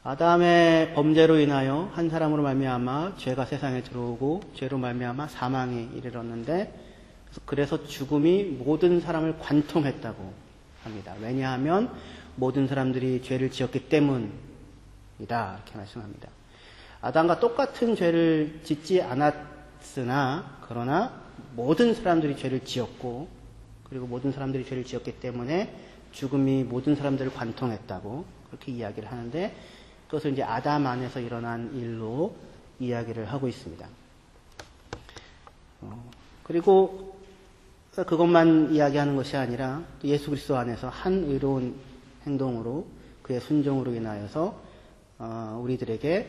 아담의 범죄로 인하여 한 사람으로 말미암아 죄가 세상에 들어오고 죄로 말미암아 사망에 이르렀는데 그래서 죽음이 모든 사람을 관통했다고 합니다. 왜냐하면 모든 사람들이 죄를 지었기 때문이다. 이렇게 말씀합니다. 아담과 똑같은 죄를 짓지 않았으나 그러나 모든 사람들이 죄를 지었고 그리고 모든 사람들이 죄를 지었기 때문에 죽음이 모든 사람들을 관통했다고 그렇게 이야기를 하는데 그것을 이제 아담 안에서 일어난 일로 이야기를 하고 있습니다. 그리고 그것만 이야기하는 것이 아니라 예수 그리스도 안에서 한 의로운 행동으로 그의 순종으로 인하여서 우리들에게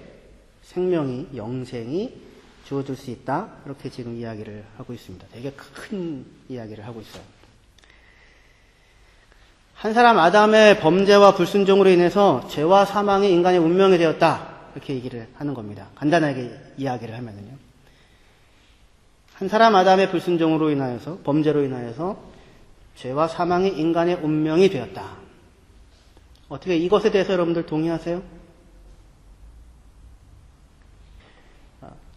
생명이 영생이 주어질 수 있다 이렇게 지금 이야기를 하고 있습니다. 되게 큰 이야기를 하고 있어요. 한 사람 아담의 범죄와 불순종으로 인해서 죄와 사망이 인간의 운명이 되었다 이렇게 얘기를 하는 겁니다. 간단하게 이야기를 하면은요. 한 사람 아담의 불순종으로 인하여서 범죄로 인하여서 죄와 사망이 인간의 운명이 되었다. 어떻게 이것에 대해서 여러분들 동의하세요?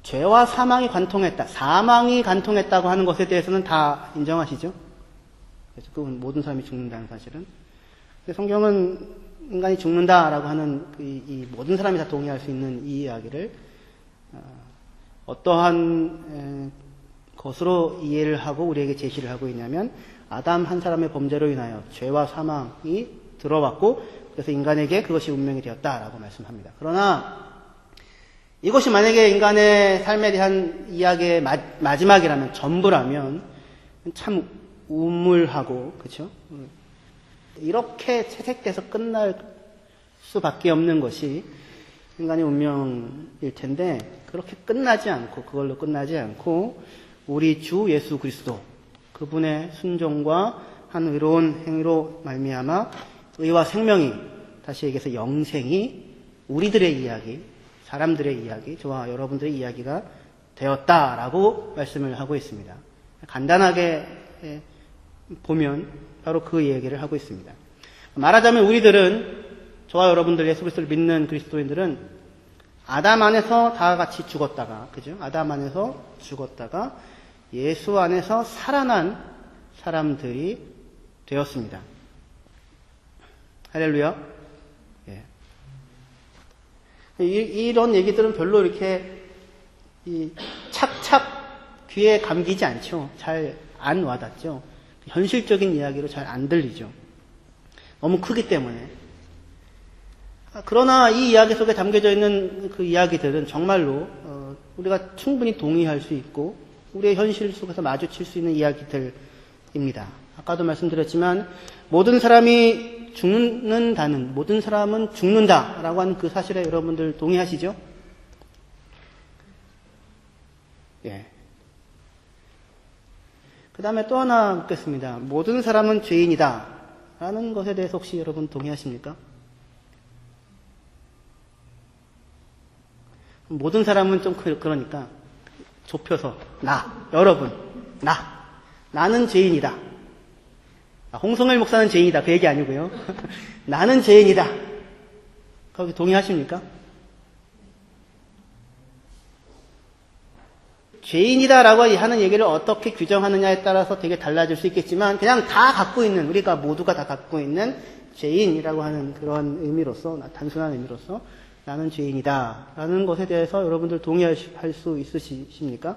죄와 사망이 관통했다. 사망이 관통했다고 하는 것에 대해서는 다 인정하시죠? 그래서 그건 모든 사람이 죽는다는 사실은. 근데 성경은 인간이 죽는다라고 하는 이 모든 사람이 다 동의할 수 있는 이 이야기를 어떠한 것으로 이해를 하고 우리에게 제시를 하고 있냐면 아담 한 사람의 범죄로 인하여 죄와 사망이 들어왔고 그래서 인간에게 그것이 운명이 되었다라고 말씀합니다. 그러나 이것이 만약에 인간의 삶에 대한 이야기의 마지막이라면 전부라면 참 우물하고 그렇죠? 이렇게 채색돼서 끝날 수밖에 없는 것이 인간의 운명일 텐데 그렇게 끝나지 않고 그걸로 끝나지 않고 우리 주 예수 그리스도 그분의 순종과 한 의로운 행위로 말미암아 의와 생명이 다시 얘기해서 영생이 우리들의 이야기 사람들의 이야기 저와 여러분들의 이야기가 되었다라고 말씀을 하고 있습니다. 간단하게 보면 바로 그 얘기를 하고 있습니다. 말하자면 우리들은 저와 여러분들 예수 그리스도를 믿는 그리스도인들은 아담 안에서 다 같이 죽었다가 그죠? 아담 안에서 죽었다가 예수 안에서 살아난 사람들이 되었습니다. 할렐루야. 예. 이런 얘기들은 별로 이렇게 착착 귀에 감기지 않죠. 잘 안 와닿죠. 현실적인 이야기로 잘 안 들리죠. 너무 크기 때문에. 그러나 이 이야기 속에 담겨져 있는 그 이야기들은 정말로 우리가 충분히 동의할 수 있고 우리의 현실 속에서 마주칠 수 있는 이야기들입니다. 아까도 말씀드렸지만 모든 사람이 죽는다는 모든 사람은 죽는다라고 하는 그 사실에 여러분들 동의하시죠? 예. 그 다음에 또 하나 묻겠습니다. 모든 사람은 죄인이다 라는 것에 대해서 혹시 여러분 동의하십니까? 모든 사람은 좀 그러니까 좁혀서 여러분 나는 죄인이다. 홍성일 목사는 죄인이다 그 얘기 아니고요. 나는 죄인이다. 거기 동의하십니까? 죄인이다라고 하는 얘기를 어떻게 규정하느냐에 따라서 되게 달라질 수 있겠지만 그냥 다 갖고 있는 우리가 모두가 다 갖고 있는 죄인이라고 하는 그런 의미로서 단순한 의미로서 나는 죄인이다라는 것에 대해서 여러분들 동의할 수 있으십니까?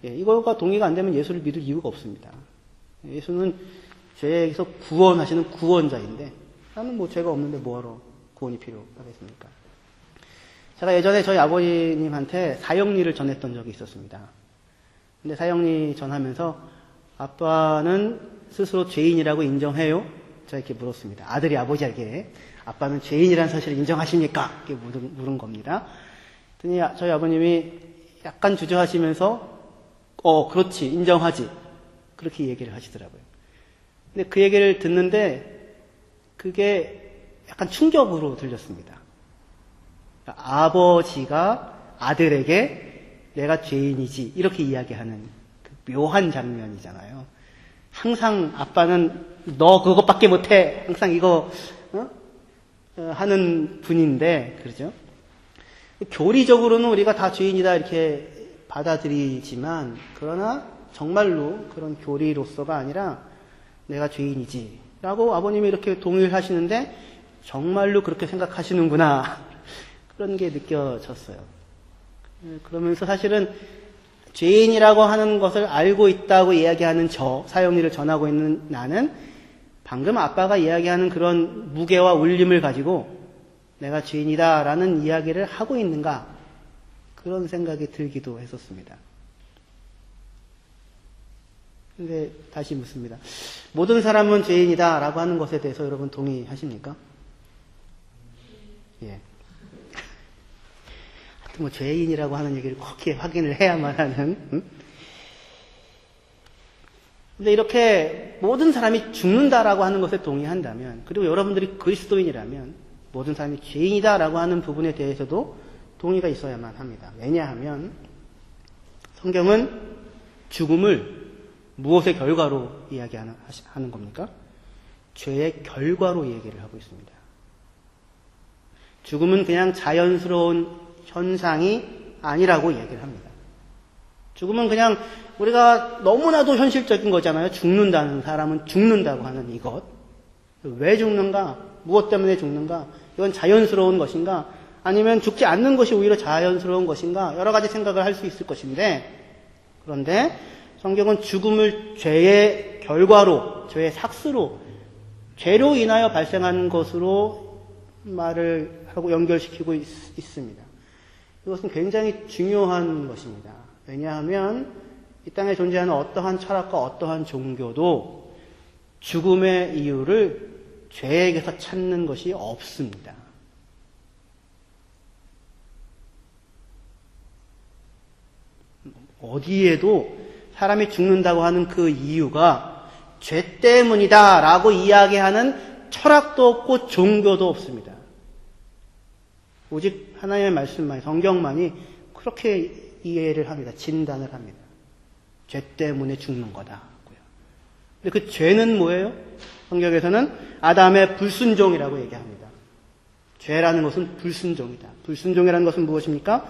예, 이거가 동의가 안 되면 예수를 믿을 이유가 없습니다. 예수는 죄에서 구원하시는 구원자인데 나는 뭐 죄가 없는데 뭐하러 구원이 필요하겠습니까? 제가 예전에 저희 아버님한테 사형리를 전했던 적이 있었습니다. 근데 사형리 전하면서 아빠는 스스로 죄인이라고 인정해요? 제가 이렇게 물었습니다. 아들이 아버지에게 아빠는 죄인이라는 사실을 인정하십니까? 이렇게 물은 겁니다. 그랬더니 저희 아버님이 약간 주저하시면서 그렇지 인정하지 그렇게 얘기를 하시더라고요. 근데 그 얘기를 듣는데 그게 약간 충격으로 들렸습니다. 아버지가 아들에게 내가 죄인이지 이렇게 이야기하는 그 묘한 장면이잖아요. 항상 아빠는 너 그것밖에 못해 항상 이거 하는 분인데, 그러죠? 교리적으로는 우리가 다 죄인이다 이렇게 받아들이지만, 그러나 정말로 그런 교리로서가 아니라 내가 죄인이지 라고 아버님이 이렇게 동의를 하시는데 정말로 그렇게 생각하시는구나 그런 게 느껴졌어요. 그러면서 사실은 죄인이라고 하는 것을 알고 있다고 이야기하는 사형리를 전하고 있는 나는 방금 아빠가 이야기하는 그런 무게와 울림을 가지고 내가 죄인이다라는 이야기를 하고 있는가, 그런 생각이 들기도 했었습니다. 근데 다시 묻습니다. 모든 사람은 죄인이다라고 하는 것에 대해서 여러분 동의하십니까? 예. 하여튼 뭐 죄인이라고 하는 얘기를 꼭 확인을 해야만 하는. 근데 이렇게 모든 사람이 죽는다라고 하는 것에 동의한다면, 그리고 여러분들이 그리스도인이라면 모든 사람이 죄인이다라고 하는 부분에 대해서도 동의가 있어야만 합니다. 왜냐하면 성경은 죽음을 무엇의 결과로 이야기하는 겁니까? 죄의 결과로 얘기를 하고 있습니다. 죽음은 그냥 자연스러운 현상이 아니라고 얘기를 합니다. 죽음은 그냥 우리가 너무나도 현실적인 거잖아요. 죽는다는, 사람은 죽는다고 하는 이것. 왜 죽는가? 무엇 때문에 죽는가? 이건 자연스러운 것인가? 아니면 죽지 않는 것이 오히려 자연스러운 것인가? 여러 가지 생각을 할 수 있을 것인데, 그런데 성경은 죽음을 죄의 결과로, 죄의 삭스로, 죄로 인하여 발생한 것으로 말을 하고 연결시키고 있습니다. 이것은 굉장히 중요한 것입니다. 왜냐하면 이 땅에 존재하는 어떠한 철학과 어떠한 종교도 죽음의 이유를 죄에게서 찾는 것이 없습니다. 어디에도 사람이 죽는다고 하는 그 이유가 죄 때문이다 라고 이야기하는 철학도 없고 종교도 없습니다. 오직 하나님의 말씀만이, 성경만이 그렇게 이해를 합니다. 진단을 합니다. 죄 때문에 죽는 거다고요. 근데 그 죄는 뭐예요? 성경에서는 아담의 불순종이라고 얘기합니다. 죄라는 것은 불순종이다. 불순종이라는 것은 무엇입니까?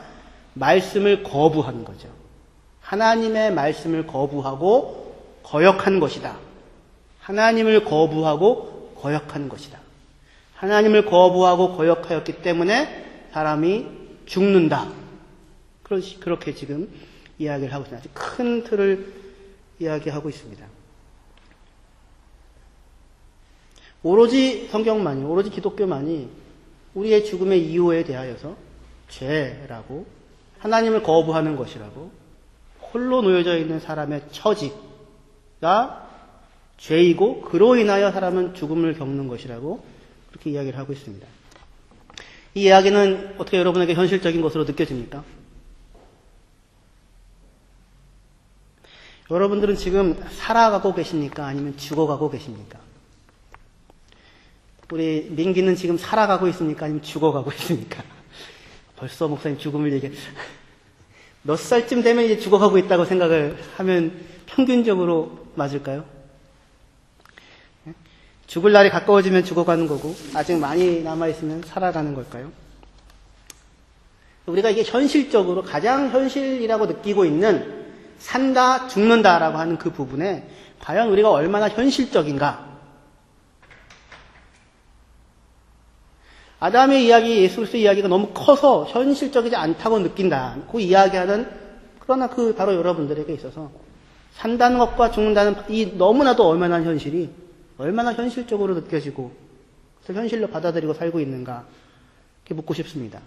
말씀을 거부하는 거죠. 하나님의 말씀을 거부하고 거역한 것이다. 하나님을 거부하고 거역한 것이다. 하나님을 거부하고 거역하였기 때문에 사람이 죽는다. 그렇게 지금 이야기를 하고 있습니다. 아주 큰 틀을 이야기하고 있습니다. 오로지 성경만이, 오로지 기독교만이 우리의 죽음의 이유에 대하여서 죄라고, 하나님을 거부하는 것이라고, 홀로 놓여져 있는 사람의 처지가 죄이고 그로 인하여 사람은 죽음을 겪는 것이라고 그렇게 이야기를 하고 있습니다. 이 이야기는 어떻게 여러분에게 현실적인 것으로 느껴집니까? 여러분들은 지금 살아가고 계십니까? 아니면 죽어가고 계십니까? 우리 민기는 지금 살아가고 있습니까? 아니면 죽어가고 있습니까? 벌써 목사님 죽음을 얘기해. 몇 살쯤 되면 이제 죽어가고 있다고 생각을 하면 평균적으로 맞을까요? 죽을 날이 가까워지면 죽어가는 거고, 아직 많이 남아있으면 살아가는 걸까요? 우리가 이게 현실적으로 가장 현실이라고 느끼고 있는 산다, 죽는다라고 하는 그 부분에 과연 우리가 얼마나 현실적인가? 아담의 이야기, 예수 그리스도의 이야기가 너무 커서 현실적이지 않다고 느낀다고 이야기하는, 그러나 그 바로 여러분들에게 있어서 산다는 것과 죽는다는 이 너무나도 얼마나 현실이 얼마나 현실적으로 느껴지고 그래서 현실로 받아들이고 살고 있는가, 이렇게 묻고 싶습니다.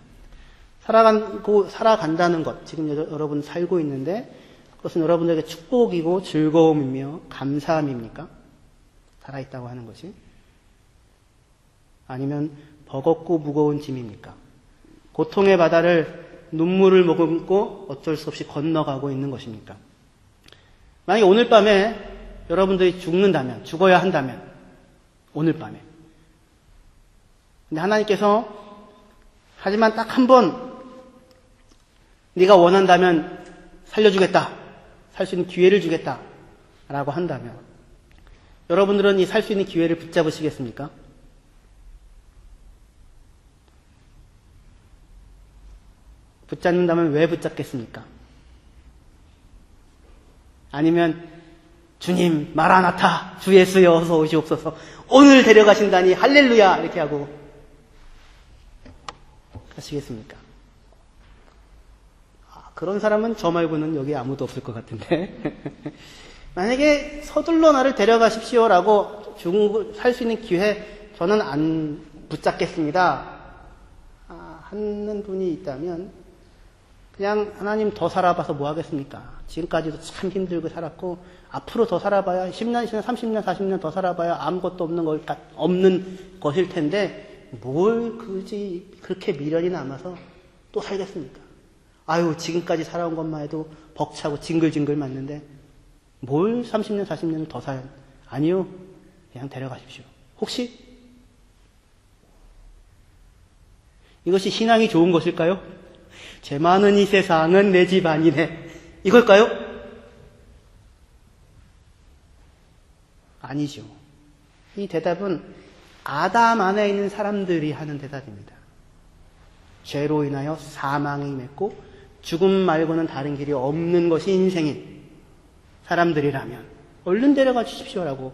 살아간다는 것, 지금 여러분 살고 있는데 그것은 여러분들에게 축복이고 즐거움이며 감사함입니까? 살아있다고 하는 것이? 아니면 버겁고 무거운 짐입니까? 고통의 바다를 눈물을 머금고 어쩔 수 없이 건너가고 있는 것입니까? 만약에 오늘 밤에 여러분들이 죽는다면, 죽어야 한다면, 오늘 밤에. 근데 하나님께서 하지만 딱 한 번 네가 원한다면 살려주겠다, 살 수 있는 기회를 주겠다 라고 한다면 여러분들은 이 살 수 있는 기회를 붙잡으시겠습니까? 붙잡는다면 왜 붙잡겠습니까? 아니면 주님 마라나타 주 예수여 어서 오시옵소서 오늘 데려가신다니 할렐루야 이렇게 하고 가시겠습니까? 그런 사람은 저 말고는 여기 아무도 없을 것 같은데 만약에 서둘러 나를 데려가십시오라고 살 수 있는 기회 저는 안 붙잡겠습니다 하는 분이 있다면 그냥 하나님 더 살아봐서 뭐 하겠습니까? 지금까지도 참 힘들고 살았고 앞으로 더 살아봐야 10년, 20년, 30년, 40년 더 살아봐야 아무것도 없는 것일 텐데 뭘 굳이 그렇게 미련이 남아서 또 살겠습니까? 아유 지금까지 살아온 것만 해도 벅차고 징글징글 맞는데 뭘 30년, 40년을 더 살? 아니요. 그냥 데려가십시오. 혹시 이것이 신앙이 좋은 것일까요? 죄 많은 이 세상은 내 집 아니네. 이걸까요? 아니죠. 이 대답은 아담 안에 있는 사람들이 하는 대답입니다. 죄로 인하여 사망에 임했고 죽음 말고는 다른 길이 없는 것이 인생인 사람들이라면 얼른 데려가 주십시오라고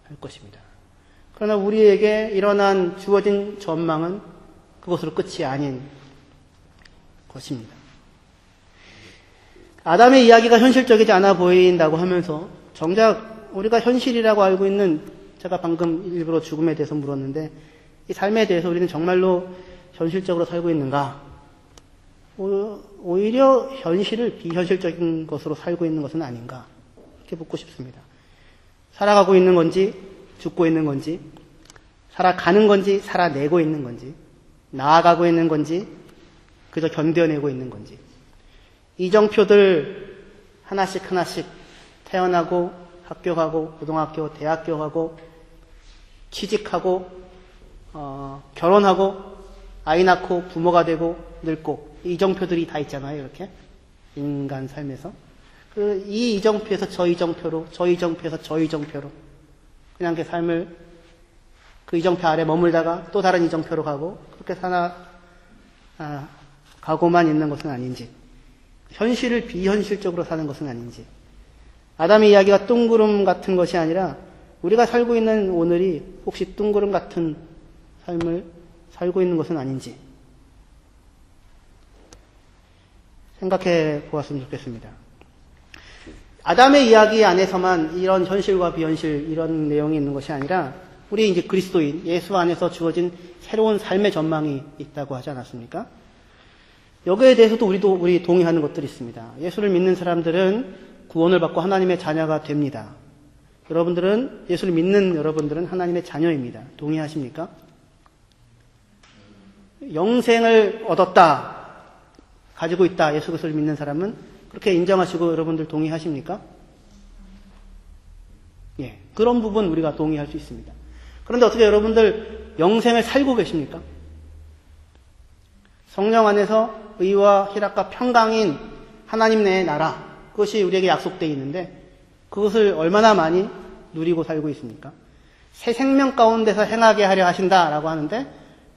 할 것입니다. 그러나 우리에게 주어진 전망은 그것으로 끝이 아닌 것입니다. 아담의 이야기가 현실적이지 않아 보인다고 하면서 정작 우리가 현실이라고 알고 있는 제가 방금 일부러 죽음에 대해서 물었는데 이 삶에 대해서 우리는 정말로 현실적으로 살고 있는가? 오히려 현실을 비현실적인 것으로 살고 있는 것은 아닌가? 이렇게 묻고 싶습니다. 살아가고 있는 건지 죽고 있는 건지 살아가는 건지 살아내고 있는 건지 나아가고 있는 건지 그저 견뎌내고 있는 건지 이정표들 하나씩 태어나고 학교 가고 고등학교 대학교 가고 취직하고 결혼하고 아이 낳고 부모가 되고 늙고 이정표들이 다 있잖아요. 이렇게 인간 삶에서 이 이정표에서 저 이정표로 저 이정표에서 저 이정표로 그냥 그 삶을 그 이정표 아래 머물다가 또 다른 이정표로 가고 그렇게 가고만 있는 것은 아닌지 현실을 비현실적으로 사는 것은 아닌지 아담의 이야기가 뜬구름 같은 것이 아니라 우리가 살고 있는 오늘이 혹시 뜬구름 같은 삶을 살고 있는 것은 아닌지 생각해 보았으면 좋겠습니다. 아담의 이야기 안에서만 이런 현실과 비현실 이런 내용이 있는 것이 아니라 우리 이제 그리스도인 예수 안에서 주어진 새로운 삶의 전망이 있다고 하지 않았습니까? 여기에 대해서도 우리 동의하는 것들이 있습니다. 예수를 믿는 사람들은 구원을 받고 하나님의 자녀가 됩니다. 예수를 믿는 여러분들은 하나님의 자녀입니다. 동의하십니까? 영생을 얻었다, 가지고 있다, 예수 그리스도를 믿는 사람은 그렇게 인정하시고 여러분들 동의하십니까? 예, 그런 부분 우리가 동의할 수 있습니다. 그런데 어떻게 여러분들 영생을 살고 계십니까? 성령 안에서 의와 희락과 평강인 하나님 내의 나라, 그것이 우리에게 약속되어 있는데 그것을 얼마나 많이 누리고 살고 있습니까? 새 생명 가운데서 행하게 하려 하신다라고 하는데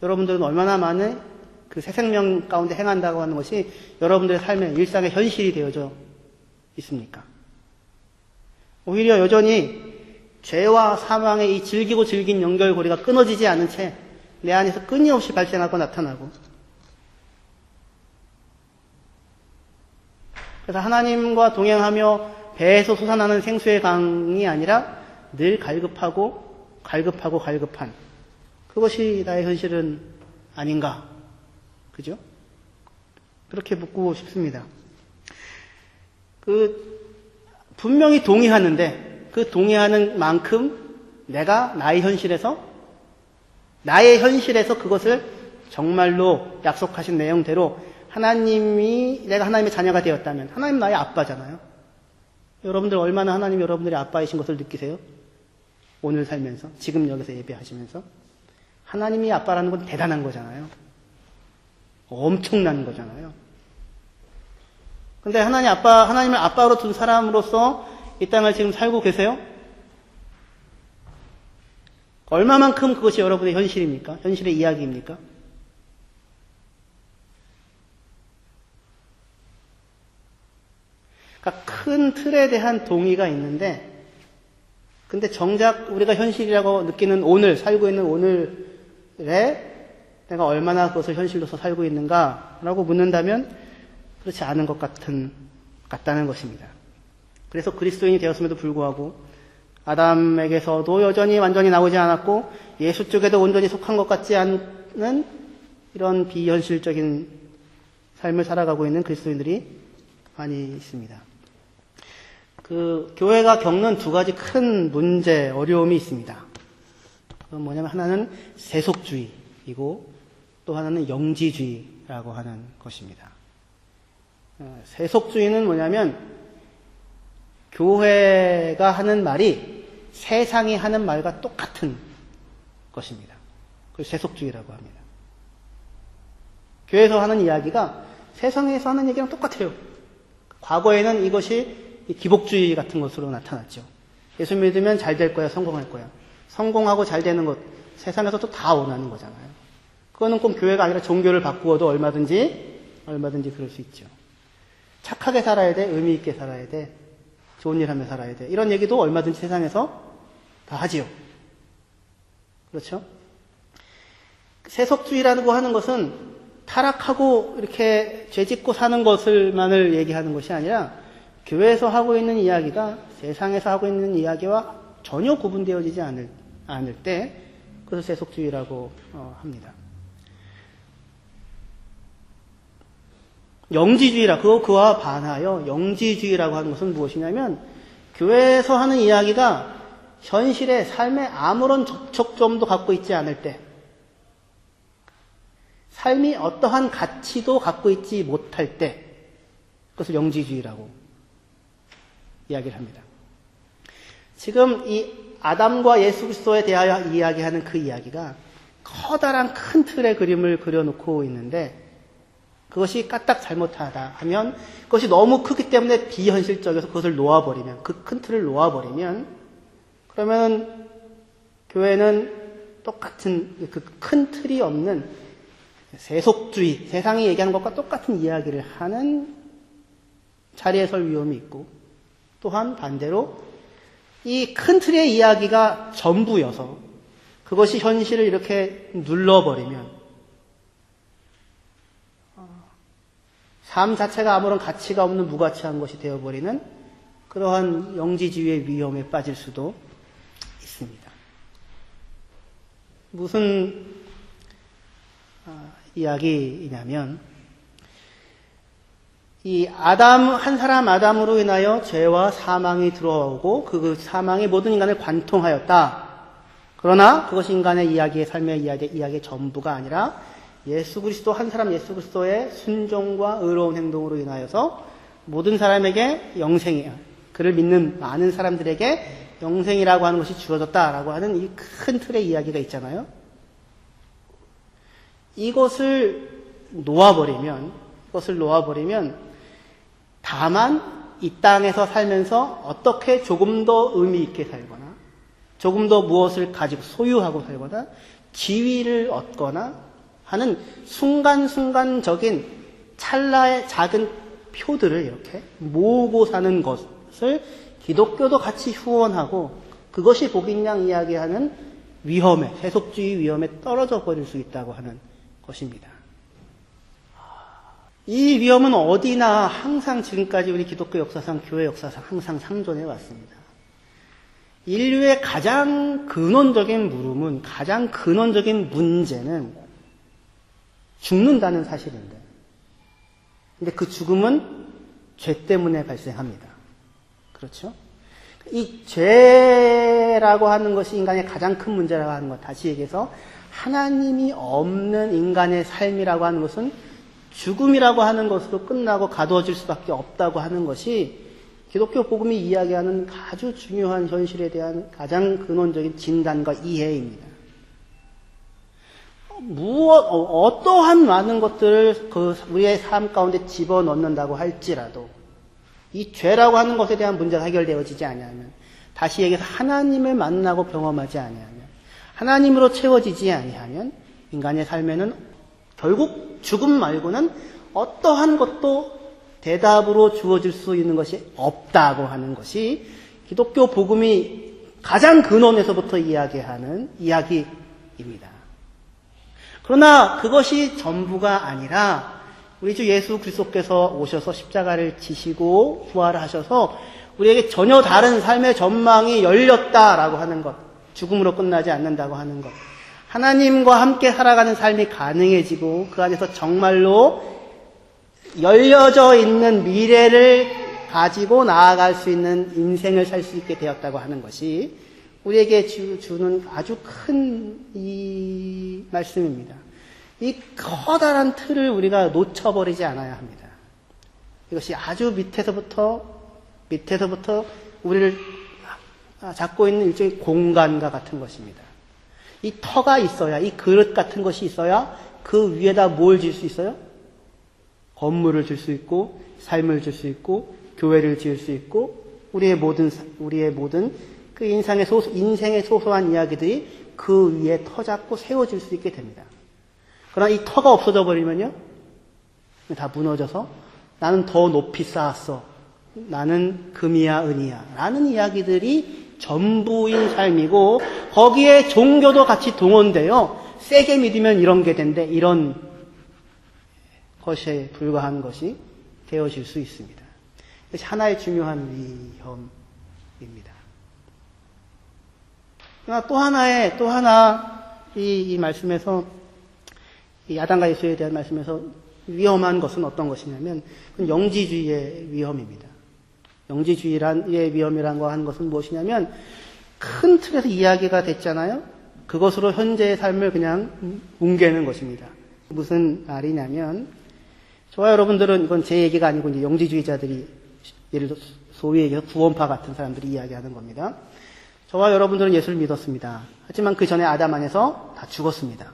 여러분들은 얼마나 많이 그 새 생명 가운데 행한다고 하는 것이 여러분들의 삶의 일상의 현실이 되어져 있습니까? 오히려 여전히 죄와 사망의 이 질기고 질긴 연결고리가 끊어지지 않은 채 내 안에서 끊임없이 발생하고 나타나고 그래서 하나님과 동행하며 배에서 솟아나는 생수의 강이 아니라 늘 갈급한 그것이 나의 현실은 아닌가? 그죠? 그렇게 묻고 싶습니다. 분명히 동의하는데 그 동의하는 만큼 내가 나의 현실에서 그것을 정말로 약속하신 내용대로 내가 하나님의 자녀가 되었다면 하나님 나의 아빠잖아요. 여러분들 얼마나 하나님이 여러분들의 아빠이신 것을 느끼세요? 오늘 살면서 지금 여기서 예배하시면서 하나님이 아빠라는 건 대단한 거잖아요. 엄청난 거잖아요. 근데 하나님을 아빠로 둔 사람으로서 이 땅을 지금 살고 계세요? 얼마만큼 그것이 여러분의 현실입니까? 현실의 이야기입니까? 큰 틀에 대한 동의가 있는데, 근데 정작 우리가 현실이라고 느끼는 오늘, 살고 있는 오늘에 내가 얼마나 그것을 현실로서 살고 있는가라고 묻는다면 그렇지 않은 것 같다는 것입니다. 그래서 그리스도인이 되었음에도 불구하고 아담에게서도 여전히 완전히 나오지 않았고 예수 쪽에도 온전히 속한 것 같지 않은 이런 비현실적인 삶을 살아가고 있는 그리스도인들이 많이 있습니다. 교회가 겪는 두 가지 큰 문제, 어려움이 있습니다. 그건 뭐냐면 하나는 세속주의이고 또 하나는 영지주의라고 하는 것입니다. 세속주의는 뭐냐면 교회가 하는 말이 세상이 하는 말과 똑같은 것입니다. 그걸 세속주의라고 합니다. 교회에서 하는 이야기가 세상에서 하는 얘기랑 똑같아요. 과거에는 이것이 기복주의 같은 것으로 나타났죠. 예수 믿으면 잘 될 거야, 성공할 거야. 성공하고 잘 되는 것, 세상에서도 다 원하는 거잖아요. 그거는 꼭 교회가 아니라 종교를 바꾸어도 얼마든지 그럴 수 있죠. 착하게 살아야 돼, 의미 있게 살아야 돼, 좋은 일 하며 살아야 돼. 이런 얘기도 얼마든지 세상에서 다 하지요. 그렇죠? 세속주의라고 하는 것은 타락하고 이렇게 죄짓고 사는 것을만을 얘기하는 것이 아니라 교회에서 하고 있는 이야기가 세상에서 하고 있는 이야기와 전혀 구분되어지지 않을 때 그것을 세속주의라고 합니다. 영지주의라, 그와 반하여 영지주의라고 하는 것은 무엇이냐면 교회에서 하는 이야기가 현실의 삶에 아무런 접촉점도 갖고 있지 않을 때, 삶이 어떠한 가치도 갖고 있지 못할 때, 그것을 영지주의라고 이야기를 합니다. 지금 이 아담과 예수 그리스도에 대하여 이야기하는 그 이야기가 커다란 큰 틀의 그림을 그려놓고 있는데 그것이 까딱 잘못하다 하면 그것이 너무 크기 때문에 비현실적이어서 그것을 놓아버리면, 그 큰 틀을 놓아버리면 그러면 교회는 똑같은 그 큰 틀이 없는 세속주의, 세상이 얘기하는 것과 똑같은 이야기를 하는 자리에 설 위험이 있고, 또한 반대로 이 큰 틀의 이야기가 전부여서 그것이 현실을 이렇게 눌러버리면 삶 자체가 아무런 가치가 없는 무가치한 것이 되어버리는 그러한 영지주의의 위험에 빠질 수도 있습니다. 무슨 이야기이냐면 이 한 사람 아담으로 인하여 죄와 사망이 들어오고 그 사망이 모든 인간을 관통하였다. 그러나 그것이 인간의 이야기의 삶의 이야기의 전부가 아니라 예수 그리스도, 한 사람 예수 그리스도의 순종과 의로운 행동으로 인하여서 모든 사람에게 영생이야. 그를 믿는 많은 사람들에게 영생이라고 하는 것이 주어졌다라고 하는 이 큰 틀의 이야기가 있잖아요. 이것을 놓아버리면 다만 이 땅에서 살면서 어떻게 조금 더 의미 있게 살거나 조금 더 무엇을 가지고 소유하고 살거나 지위를 얻거나 하는 순간순간적인 찰나의 작은 표들을 이렇게 모으고 사는 것을 기독교도 같이 후원하고 그것이 복인 양 이야기하는 위험에, 세속주의 위험에 떨어져 버릴 수 있다고 하는 것입니다. 이 위험은 어디나 항상 지금까지 우리 기독교 역사상, 교회 역사상 항상 상존해 왔습니다. 인류의 가장 근원적인 물음은, 가장 근원적인 문제는 죽는다는 사실인데, 근데 그 죽음은 죄 때문에 발생합니다. 그렇죠? 이 죄라고 하는 것이 인간의 가장 큰 문제라고 하는 것, 다시 얘기해서 하나님이 없는 인간의 삶이라고 하는 것은 죽음이라고 하는 것으로 끝나고 가두어질 수밖에 없다고 하는 것이 기독교 복음이 이야기하는 아주 중요한 현실에 대한 가장 근원적인 진단과 이해입니다. 어떠한 많은 것들을 우리의 삶 가운데 집어넣는다고 할지라도 이 죄라고 하는 것에 대한 문제가 해결되어지지 아니하면, 다시 얘기해서 하나님을 만나고 경험하지 아니하면, 하나님으로 채워지지 아니하면 인간의 삶에는 결국 죽음 말고는 어떠한 것도 대답으로 주어질 수 있는 것이 없다고 하는 것이 기독교 복음이 가장 근원에서부터 이야기하는 이야기입니다. 그러나 그것이 전부가 아니라 우리 주 예수 그리스도께서 오셔서 십자가를 지시고 부활하셔서 우리에게 전혀 다른 삶의 전망이 열렸다라고 하는 것, 죽음으로 끝나지 않는다고 하는 것, 하나님과 함께 살아가는 삶이 가능해지고 그 안에서 정말로 열려져 있는 미래를 가지고 나아갈 수 있는 인생을 살 수 있게 되었다고 하는 것이 우리에게 주는 아주 큰 이 말씀입니다. 이 커다란 틀을 우리가 놓쳐버리지 않아야 합니다. 이것이 아주 밑에서부터 우리를 잡고 있는 일종의 공간과 같은 것입니다. 이 터가 있어야, 이 그릇 같은 것이 있어야 그 위에다 뭘 질 수 있어요? 건물을 질 수 있고, 삶을 질 수 있고, 교회를 지을 수 있고, 우리의 모든 그 인생의 소소한 이야기들이 그 위에 터 잡고 세워질 수 있게 됩니다. 그러나 이 터가 없어져 버리면요, 다 무너져서 나는 더 높이 쌓았어, 나는 금이야 은이야 라는 이야기들이 전부인 삶이고, 거기에 종교도 같이 동원되어 세게 믿으면 이런 게 된대, 이런 것에 불과한 것이 되어질 수 있습니다. 이것이 하나의 중요한 위험입니다. 그러나 또 하나 이 말씀에서, 이 아담과 예수에 대한 말씀에서 위험한 것은 어떤 것이냐면 영지주의의 위험입니다. 영지주의의 위험이라고 하는 것은 무엇이냐면, 큰 틀에서 이야기가 됐잖아요. 그것으로 현재의 삶을 그냥 뭉개는 것입니다. 무슨 말이냐면, 저와 여러분들은, 이건 제 얘기가 아니고 이제 영지주의자들이, 예를 들어 소위 얘기해서 구원파 같은 사람들이 이야기하는 겁니다. 저와 여러분들은 예수를 믿었습니다. 하지만 그 전에 아담 안에서 다 죽었습니다.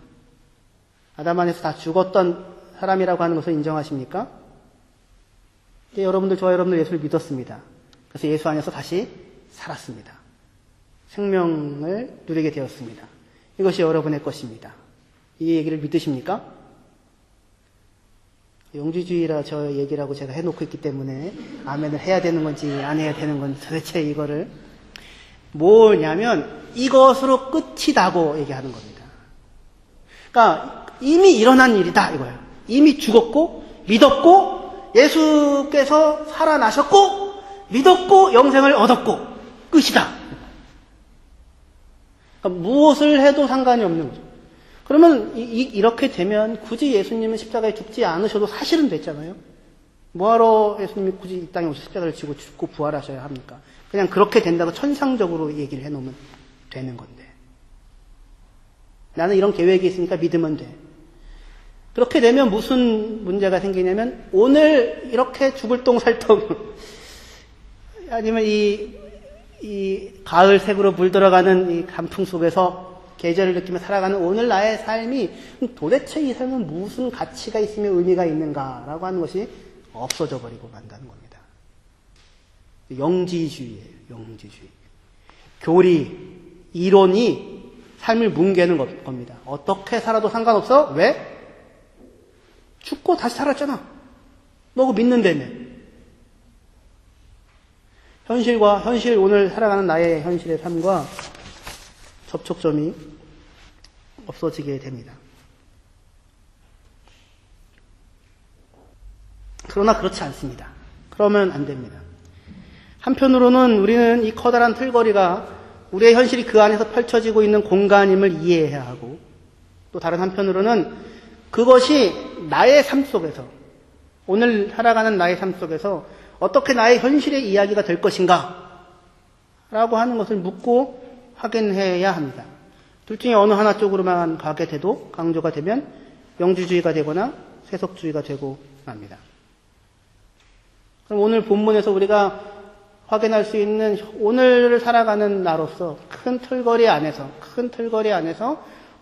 아담 안에서 다 죽었던 사람이라고 하는 것을 인정하십니까? 여러분들, 저와 여러분들 예수를 믿었습니다. 그래서 예수 안에서 다시 살았습니다. 생명을 누리게 되었습니다. 이것이 여러분의 것입니다. 이 얘기를 믿으십니까? 영지주의라 저 얘기라고 제가 해놓고 있기 때문에 아멘을 해야 되는 건지 안 해야 되는 건지, 도대체 이거를 뭐냐면 이것으로 끝이다고 얘기하는 겁니다. 그러니까 이미 일어난 일이다 이거예요. 이미 죽었고 믿었고 예수께서 살아나셨고 믿었고 영생을 얻었고 끝이다. 그러니까 무엇을 해도 상관이 없는 거죠. 그러면 이렇게 되면 굳이 예수님은 십자가에 죽지 않으셔도 사실은 됐잖아요. 뭐하러 예수님이 굳이 이 땅에 오셔서 십자가를 지고 죽고 부활하셔야 합니까? 그냥 그렇게 된다고 천상적으로 얘기를 해놓으면 되는 건데, 나는 이런 계획이 있으니까 믿으면 돼. 그렇게 되면 무슨 문제가 생기냐면, 오늘 이렇게 죽을 똥살떡 아니면 이 가을 색으로 물들어가는 이 단풍 속에서 계절을 느끼며 살아가는 오늘 나의 삶이 도대체 이 삶은 무슨 가치가 있으며 의미가 있는가라고 하는 것이 없어져 버리고 만다는 겁니다. 영지주의예요. 영지주의. 교리, 이론이 삶을 뭉개는 겁니다. 어떻게 살아도 상관없어? 왜? 죽고 다시 살았잖아. 너 그거 믿는다며. 현실, 오늘 살아가는 나의 현실의 삶과 접촉점이 없어지게 됩니다. 그러나 그렇지 않습니다. 그러면 안 됩니다. 한편으로는 우리는 이 커다란 틀거리가 우리의 현실이 그 안에서 펼쳐지고 있는 공간임을 이해해야 하고, 또 다른 한편으로는 그것이 나의 삶 속에서, 오늘 살아가는 나의 삶 속에서 어떻게 나의 현실의 이야기가 될 것인가 라고 하는 것을 묻고 확인해야 합니다. 둘 중에 어느 하나 쪽으로만 가게 돼도, 강조가 되면 영지주의가 되거나 세속주의가 되고 맙니다. 그럼 오늘 본문에서 우리가 확인할 수 있는, 오늘을 살아가는 나로서 큰 틀거리 안에서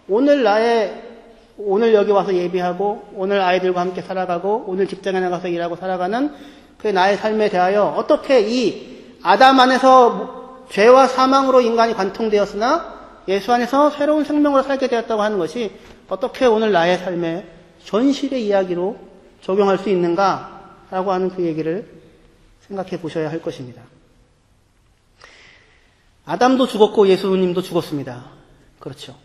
오늘 여기 와서 예비하고, 오늘 아이들과 함께 살아가고, 오늘 직장에 나가서 일하고 살아가는 그 나의 삶에 대하여 어떻게 이 아담 안에서 죄와 사망으로 인간이 관통되었으나 예수 안에서 새로운 생명으로 살게 되었다고 하는 것이 어떻게 오늘 나의 삶에 현실의 이야기로 적용할 수 있는가라고 라고 하는 그 얘기를 생각해 보셔야 할 것입니다. 아담도 죽었고 예수님도 죽었습니다. 그렇죠.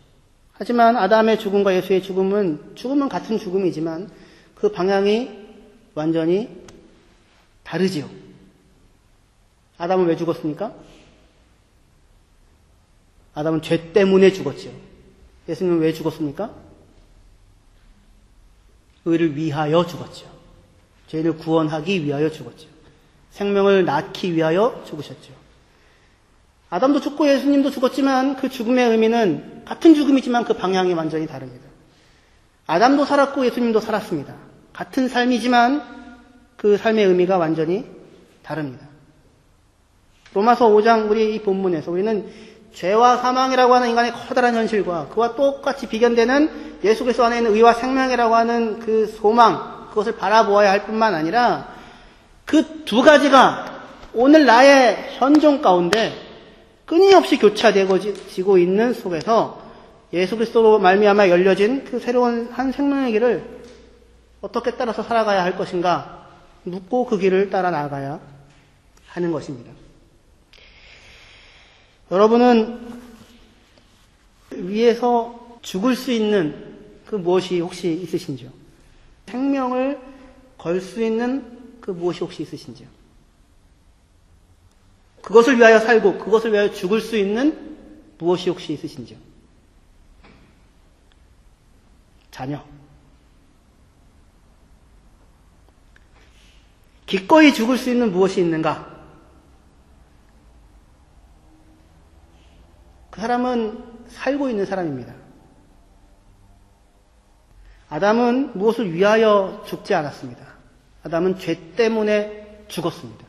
하지만 아담의 죽음과 예수의 죽음은 같은 죽음이지만 그 방향이 완전히 다르지요. 아담은 왜 죽었습니까? 아담은 죄 때문에 죽었죠. 예수님은 왜 죽었습니까? 의를 위하여 죽었죠. 죄를 구원하기 위하여 죽었죠. 생명을 낳기 위하여 죽으셨죠. 아담도 죽고 예수님도 죽었지만 그 죽음의 의미는 같은 죽음이지만 그 방향이 완전히 다릅니다. 아담도 살았고 예수님도 살았습니다. 같은 삶이지만 그 삶의 의미가 완전히 다릅니다. 로마서 5장 우리 이 본문에서 우리는 죄와 사망이라고 하는 인간의 커다란 현실과 그와 똑같이 비견되는 예수 그리스도 안에 있는 의와 생명이라고 하는 그 소망, 그것을 바라보아야 할 뿐만 아니라 그 두가지가 오늘 나의 현존 가운데 끊임없이 교차되고 있는 속에서 예수 그리스도로 말미암아 열려진 그 새로운 한 생명의 길을 어떻게 따라서 살아가야 할 것인가 묻고 그 길을 따라 나가야 하는 것입니다. 여러분은 위에서 죽을 수 있는 그 무엇이 혹시 있으신지요? 생명을 걸 수 있는 그 무엇이 혹시 있으신지요? 그것을 위하여 살고 그것을 위하여 죽을 수 있는 무엇이 혹시 있으신지요? 자녀. 기꺼이 죽을 수 있는 무엇이 있는가? 그 사람은 살고 있는 사람입니다. 아담은 무엇을 위하여 죽지 않았습니다. 아담은 죄 때문에 죽었습니다.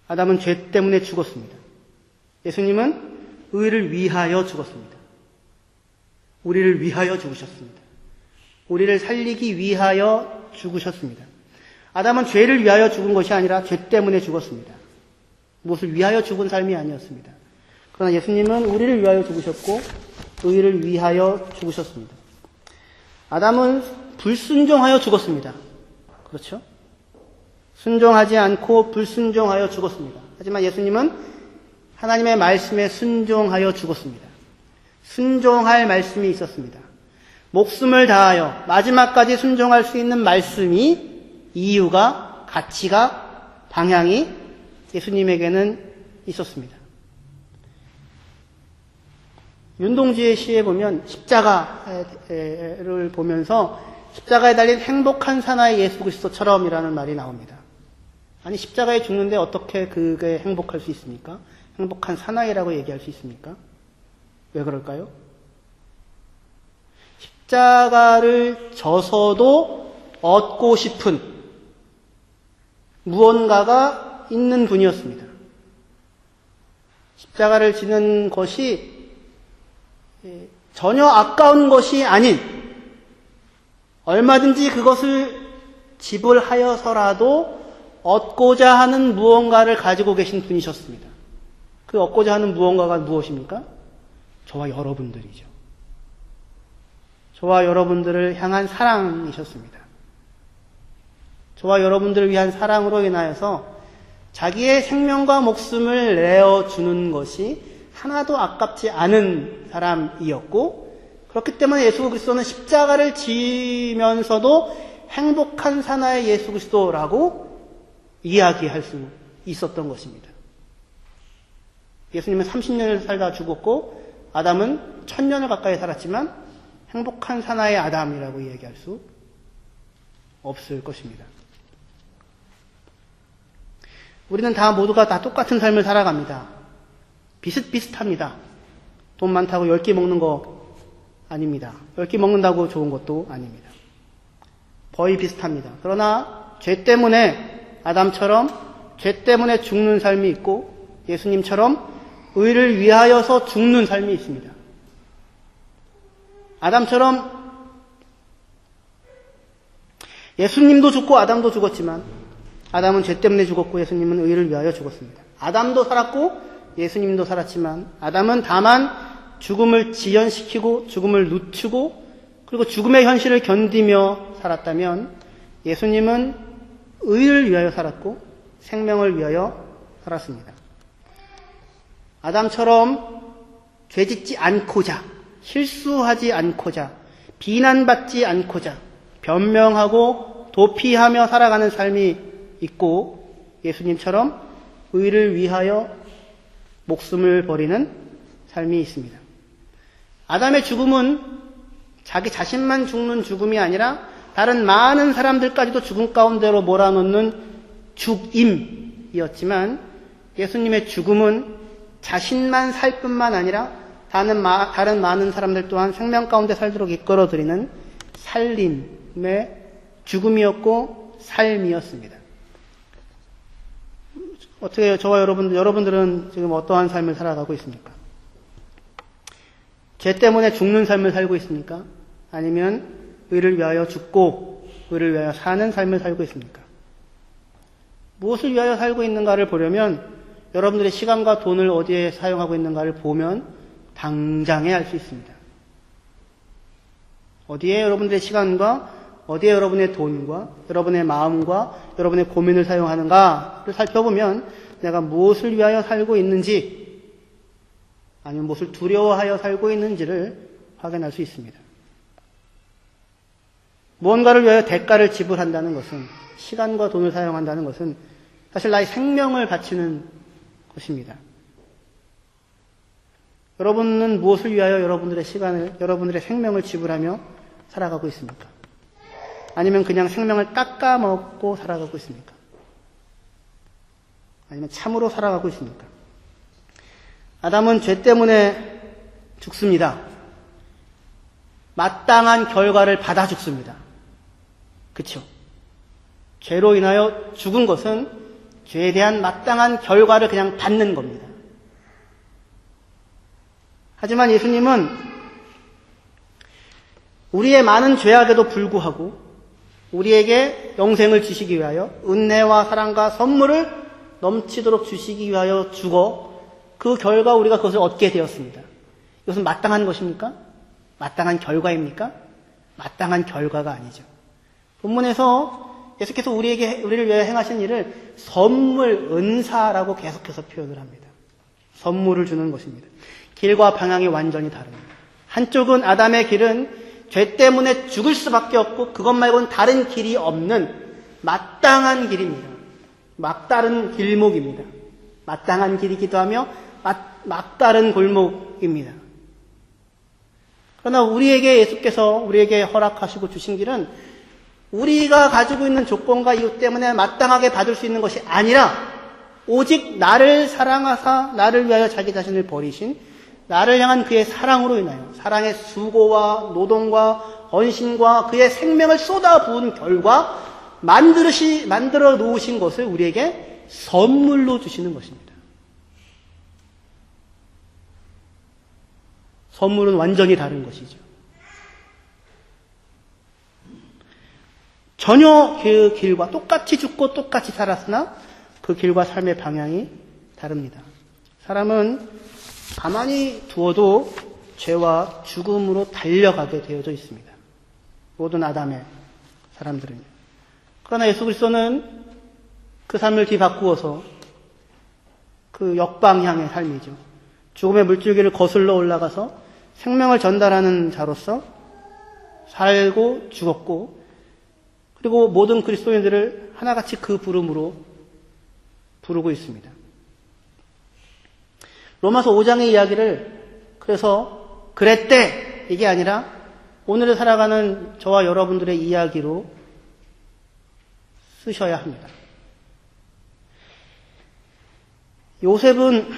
아담은 죄 때문에 죽었습니다. 예수님은 의를 위하여 죽었습니다. 우리를 위하여 죽으셨습니다. 우리를 살리기 위하여 죽으셨습니다. 아담은 죄를 위하여 죽은 것이 아니라 죄 때문에 죽었습니다. 무엇을 위하여 죽은 삶이 아니었습니다. 그러나 예수님은 우리를 위하여 죽으셨고 의를 위하여 죽으셨습니다. 아담은 불순종하여 죽었습니다. 그렇죠? 순종하지 않고 불순종하여 죽었습니다. 하지만 예수님은 하나님의 말씀에 순종하여 죽었습니다. 순종할 말씀이 있었습니다. 목숨을 다하여 마지막까지 순종할 수 있는 말씀이 이유가, 가치가, 방향이 예수님에게는 있었습니다. 윤동주의 시에 보면 십자가를 보면서 십자가에 달린 행복한 사나이 예수 그리스도처럼이라는 말이 나옵니다. 아니 십자가에 죽는데 어떻게 그게 행복할 수 있습니까? 행복한 사나이라고 얘기할 수 있습니까? 왜 그럴까요? 십자가를 져서도 얻고 싶은 무언가가 있는 분이었습니다. 십자가를 지는 것이 전혀 아까운 것이 아닌 얼마든지 그것을 지불하여서라도 얻고자 하는 무언가를 가지고 계신 분이셨습니다. 그 얻고자 하는 무언가가 무엇입니까? 저와 여러분들이죠. 저와 여러분들을 향한 사랑이셨습니다. 저와 여러분들을 위한 사랑으로 인하여서 자기의 생명과 목숨을 내어주는 것이 하나도 아깝지 않은 사람이었고 그렇기 때문에 예수 그리스도는 십자가를 지면서도 행복한 사나이 예수 그리스도라고 이야기할 수 있었던 것입니다. 예수님은 30년을 살다 죽었고 아담은 1000년을 가까이 살았지만 행복한 사나이 아담이라고 이야기할 수 없을 것입니다. 우리는 모두가 다 똑같은 삶을 살아갑니다. 비슷비슷합니다. 돈 많다고 10끼 먹는 거 아닙니다. 10끼 먹는다고 좋은 것도 아닙니다. 거의 비슷합니다. 그러나 죄 때문에 아담처럼 죄 때문에 죽는 삶이 있고 예수님처럼 의를 위하여서 죽는 삶이 있습니다. 아담처럼 예수님도 죽고 아담도 죽었지만 아담은 죄 때문에 죽었고 예수님은 의를 위하여 죽었습니다. 아담도 살았고 예수님도 살았지만 아담은 다만 죽음을 지연시키고 죽음을 늦추고 그리고 죽음의 현실을 견디며 살았다면 예수님은 의를 위하여 살았고 생명을 위하여 살았습니다. 아담처럼 죄짓지 않고자, 실수하지 않고자, 비난받지 않고자 변명하고 도피하며 살아가는 삶이 있고, 예수님처럼 의를 위하여 목숨을 버리는 삶이 있습니다. 아담의 죽음은 자기 자신만 죽는 죽음이 아니라 다른 많은 사람들까지도 죽음 가운데로 몰아넣는 죽임이었지만, 예수님의 죽음은 자신만 살 뿐만 아니라 다른 많은 사람들 또한 생명 가운데 살도록 이끌어들이는 살림의 죽음이었고 삶이었습니다. 어떻게 저와 여러분들은 지금 어떠한 삶을 살아가고 있습니까? 죄 때문에 죽는 삶을 살고 있습니까? 아니면 의를 위하여 죽고 의를 위하여 사는 삶을 살고 있습니까? 무엇을 위하여 살고 있는가를 보려면 여러분들의 시간과 돈을 어디에 사용하고 있는가를 보면 당장에 알 수 있습니다. 어디에 여러분들의 시간과 어디에 여러분의 돈과 여러분의 마음과 여러분의 고민을 사용하는가를 살펴보면 내가 무엇을 위하여 살고 있는지 아니면 무엇을 두려워하여 살고 있는지를 확인할 수 있습니다. 무언가를 위하여 대가를 지불한다는 것은, 시간과 돈을 사용한다는 것은 사실 나의 생명을 바치는 것입니다. 여러분은 무엇을 위하여 여러분들의 시간을, 여러분들의 생명을 지불하며 살아가고 있습니까? 아니면 그냥 생명을 깎아먹고 살아가고 있습니까? 아니면 참으로 살아가고 있습니까? 아담은 죄 때문에 죽습니다. 마땅한 결과를 받아 죽습니다. 그쵸? 죄로 인하여 죽은 것은 죄에 대한 마땅한 결과를 그냥 받는 겁니다. 하지만 예수님은 우리의 많은 죄악에도 불구하고 우리에게 영생을 주시기 위하여 은혜와 사랑과 선물을 넘치도록 주시기 위하여 죽어 그 결과 우리가 그것을 얻게 되었습니다. 이것은 마땅한 것입니까? 마땅한 결과입니까? 마땅한 결과가 아니죠. 본문에서 계속해서 우리를 위하여 행하신 일을 선물, 은사라고 계속해서 표현을 합니다. 선물을 주는 것입니다. 길과 방향이 완전히 다릅니다. 한쪽은 아담의 길은 죄 때문에 죽을 수밖에 없고 그것 말고는 다른 길이 없는 마땅한 길입니다. 막다른 길목입니다. 마땅한 길이기도 하며 막다른 골목입니다. 그러나 예수께서 우리에게 허락하시고 주신 길은 우리가 가지고 있는 조건과 이유 때문에 마땅하게 받을 수 있는 것이 아니라 오직 나를 사랑하사 나를 위하여 자기 자신을 버리신 나를 향한 그의 사랑으로 인하여 사랑의 수고와 노동과 헌신과 그의 생명을 쏟아부은 결과 만들어 놓으신 것을 우리에게 선물로 주시는 것입니다. 선물은 완전히 다른 것이죠. 전혀 그 길과 똑같이 죽고 똑같이 살았으나 그 길과 삶의 방향이 다릅니다. 사람은 가만히 두어도 죄와 죽음으로 달려가게 되어져 있습니다. 모든 아담의 사람들은요. 그러나 예수 그리스도는 그 삶을 뒤바꾸어서 그 역방향의 삶이죠. 죽음의 물줄기를 거슬러 올라가서 생명을 전달하는 자로서 살고 죽었고, 그리고 모든 그리스도인들을 하나같이 그 부름으로 부르고 있습니다. 로마서 5장의 이야기를 그래서 그랬대 이게 아니라 오늘을 살아가는 저와 여러분들의 이야기로 쓰셔야 합니다. 요셉은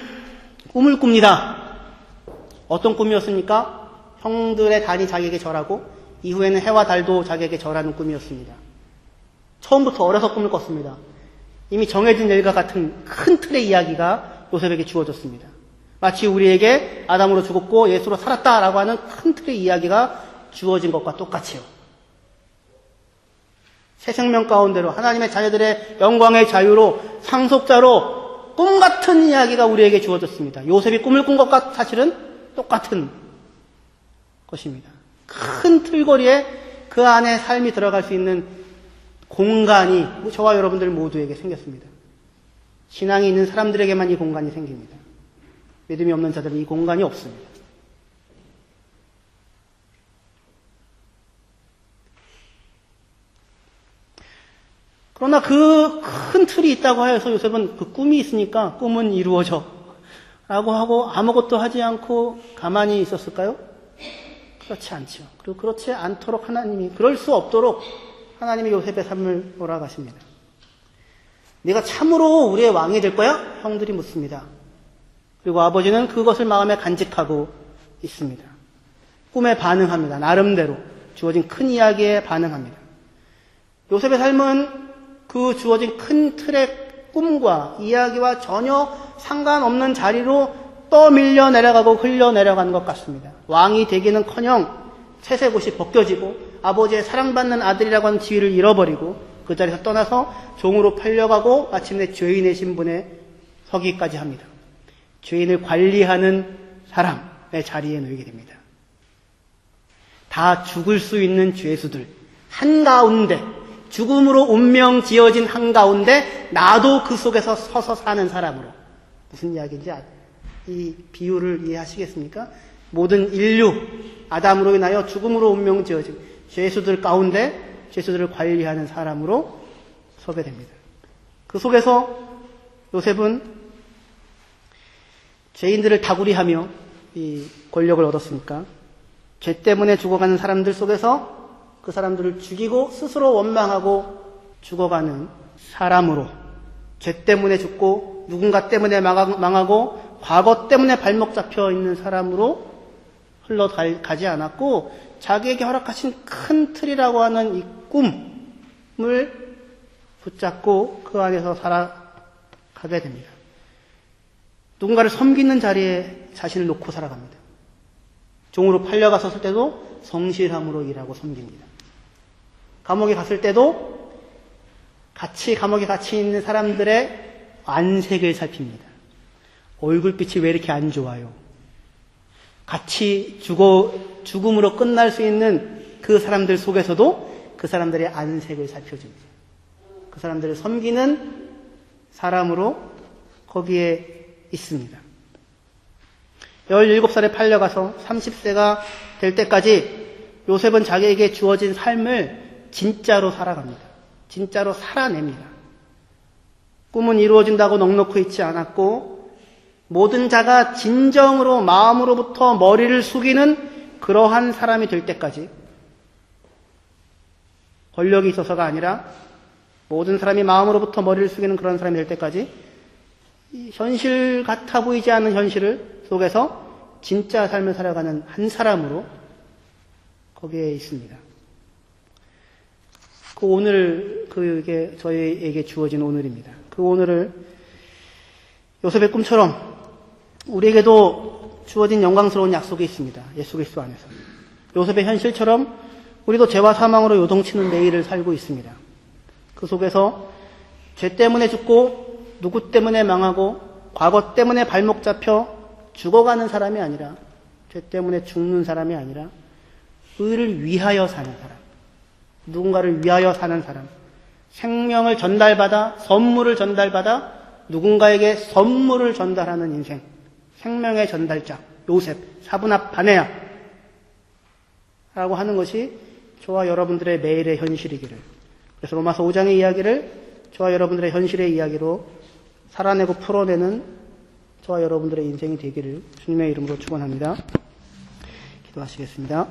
꿈을 꿉니다. 어떤 꿈이었습니까? 형들의 단이 자기에게 절하고 이후에는 해와 달도 자기에게 절하는 꿈이었습니다. 처음부터 어려서 꿈을 꿨습니다. 이미 정해진 일과 같은 큰 틀의 이야기가 요셉에게 주어졌습니다. 마치 우리에게 아담으로 죽었고 예수로 살았다라고 하는 큰 틀의 이야기가 주어진 것과 똑같이요. 새 생명 가운데로 하나님의 자녀들의 영광의 자유로 상속자로 꿈 같은 이야기가 우리에게 주어졌습니다. 요셉이 꿈을 꾼 것과 사실은 똑같은 것입니다. 큰 틀거리에 그 안에 삶이 들어갈 수 있는 공간이 저와 여러분들 모두에게 생겼습니다. 신앙이 있는 사람들에게만 이 공간이 생깁니다. 믿음이 없는 자들은 이 공간이 없습니다. 그러나 그 큰 틀이 있다고 하여서 요셉은 그 꿈이 있으니까 꿈은 이루어져 라고 하고 아무것도 하지 않고 가만히 있었을까요? 그렇지 않죠. 그리고 그렇지 않도록 하나님이, 그럴 수 없도록 하나님이 요셉의 삶을 몰아가십니다. 네가 참으로 우리의 왕이 될 거야? 형들이 묻습니다. 그리고 아버지는 그것을 마음에 간직하고 있습니다. 꿈에 반응합니다. 나름대로 주어진 큰 이야기에 반응합니다. 요셉의 삶은 그 주어진 큰 틀의 꿈과 이야기와 전혀 상관없는 자리로 떠밀려 내려가고 흘려 내려가는 것 같습니다. 왕이 되기는커녕 채색옷이 벗겨지고 아버지의 사랑받는 아들이라고 하는 지위를 잃어버리고 그 자리에서 떠나서 종으로 팔려가고 마침내 죄인의 신분에 서기까지 합니다. 죄인을 관리하는 사람의 자리에 놓이게 됩니다. 다 죽을 수 있는 죄수들 한가운데, 죽음으로 운명 지어진 한가운데 나도 그 속에서 서서 사는 사람으로. 무슨 이야기인지 이 비유를 이해하시겠습니까? 모든 인류, 아담으로 인하여 죽음으로 운명 지어진 죄수들 가운데 죄수들을 관리하는 사람으로 서게 됩니다. 그 속에서 요셉은 죄인들을 다구리하며 이 권력을 얻었으니까 죄 때문에 죽어가는 사람들 속에서 그 사람들을 죽이고 스스로 원망하고 죽어가는 사람으로, 죄 때문에 죽고 누군가 때문에 망하고 과거 때문에 발목 잡혀 있는 사람으로 흘러가지 않았고 자기에게 허락하신 큰 틀이라고 하는 이 꿈을 붙잡고 그 안에서 살아가게 됩니다. 누군가를 섬기는 자리에 자신을 놓고 살아갑니다. 종으로 팔려갔었을 때도 성실함으로 일하고 섬깁니다. 감옥에 갔을 때도 감옥에 같이 있는 사람들의 안색을 살핍니다. 얼굴빛이 왜 이렇게 안 좋아요? 같이 죽음으로 끝날 수 있는 그 사람들 속에서도 그 사람들의 안색을 살펴줍니다. 그 사람들을 섬기는 사람으로 거기에 있습니다. 17살에 팔려가서 30세가 될 때까지 요셉은 자기에게 주어진 삶을 진짜로 살아갑니다. 진짜로 살아냅니다. 꿈은 이루어진다고 넉넉히 있지 않았고 모든 자가 진정으로 마음으로부터 머리를 숙이는 그러한 사람이 될 때까지, 권력이 있어서가 아니라 모든 사람이 마음으로부터 머리를 숙이는 그런 사람이 될 때까지 현실 같아 보이지 않는 현실을 속에서 진짜 삶을 살아가는 한 사람으로 거기에 있습니다. 그 오늘, 그게 저희에게 주어진 오늘입니다. 그 오늘을 요셉의 꿈처럼 우리에게도 주어진 영광스러운 약속이 있습니다. 예수 그리스도 안에서. 요셉의 현실처럼 우리도 죄와 사망으로 요동치는 내일을 살고 있습니다. 그 속에서 죄 때문에 죽고 누구 때문에 망하고 과거 때문에 발목 잡혀 죽어가는 사람이 아니라, 죄 때문에 죽는 사람이 아니라 의를 위하여 사는 사람, 누군가를 위하여 사는 사람, 생명을 전달받아, 선물을 전달받아 누군가에게 선물을 전달하는 인생, 생명의 전달자 요셉, 사분합 바네아 라고 하는 것이 저와 여러분들의 매일의 현실이기를, 그래서 로마서 5장의 이야기를 저와 여러분들의 현실의 이야기로 살아내고 풀어내는 저와 여러분들의 인생이 되기를 주님의 이름으로 축원합니다. 기도하시겠습니다.